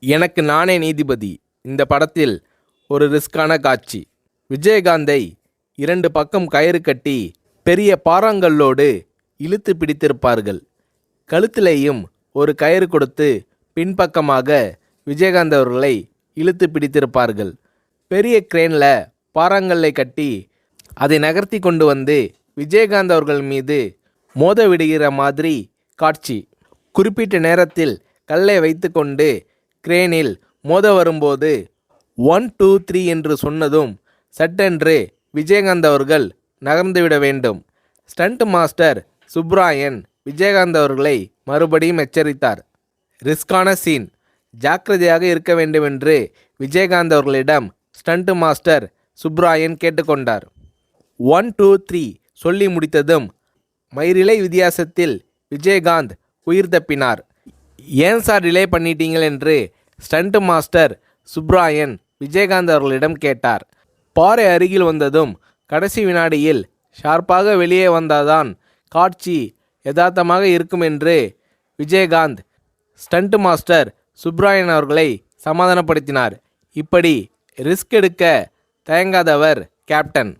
எனக்கு நானே நீதிபதி. இந்த படத்தில் ஒரு ரிஸ்கான காட்சி. விஜயகாந்தை 2 பக்கம் கயிறு கட்டி பெரிய பாறாங்கல்லோடு இழுத்து பிடித்திருப்பார்கள். கழுத்திலேயும் ஒரு கயிறு கொடுத்து பின்பக்கமாக விஜயகாந்த் அவர்களை இழுத்து பிடித்திருப்பார்கள். பெரிய கிரேனில் பாறாங்கல்லை கட்டி அதை நகர்த்தி கொண்டு வந்து விஜயகாந்த் அவர்கள் மீது மோத விடுகிற மாதிரி காட்சி. குறிப்பிட்ட நேரத்தில் கல்லை வைத்து கொண்டு கிரேனில் மோத வரும்போது 1 2 3 என்று சொன்னதும் சட்டென்று விஜயகாந்த் அவர்கள் நகர்ந்துவிட வேண்டும். ஸ்டண்ட் மாஸ்டர் சுப்ராயன் விஜயகாந்த் அவர்களை மறுபடியும் எச்சரித்தார். ரிஸ்கான சீன், ஜாக்கிரதையாக இருக்க வேண்டுமென்று விஜயகாந்த் அவர்களிடம் ஸ்டண்ட் மாஸ்டர் சுப்ராயன் கேட்டுக்கொண்டார். 1 2 3 சொல்லி முடித்ததும் மயிரிழை வித்தியாசத்தில் விஜயகாந்த் உயிர் தப்பினார். ஏன் சார் டிலே பண்ணிட்டீங்கள் என்று ஸ்டண்ட் மாஸ்டர் சுப்ராயன் விஜயகாந்த் அவர்களிடம் கேட்டார். பாறை அருகில் வந்ததும் கடைசி வினாடியில் ஷார்ப்பாக வெளியே வந்தாதான் காட்சி யதார்த்தமாக இருக்கும் என்று விஜயகாந்த் ஸ்டண்ட் மாஸ்டர் சுப்ராயன் அவர்களை சமாதானப்படுத்தினார். இப்படி ரிஸ்க் எடுக்க தயங்காதவர் கேப்டன்.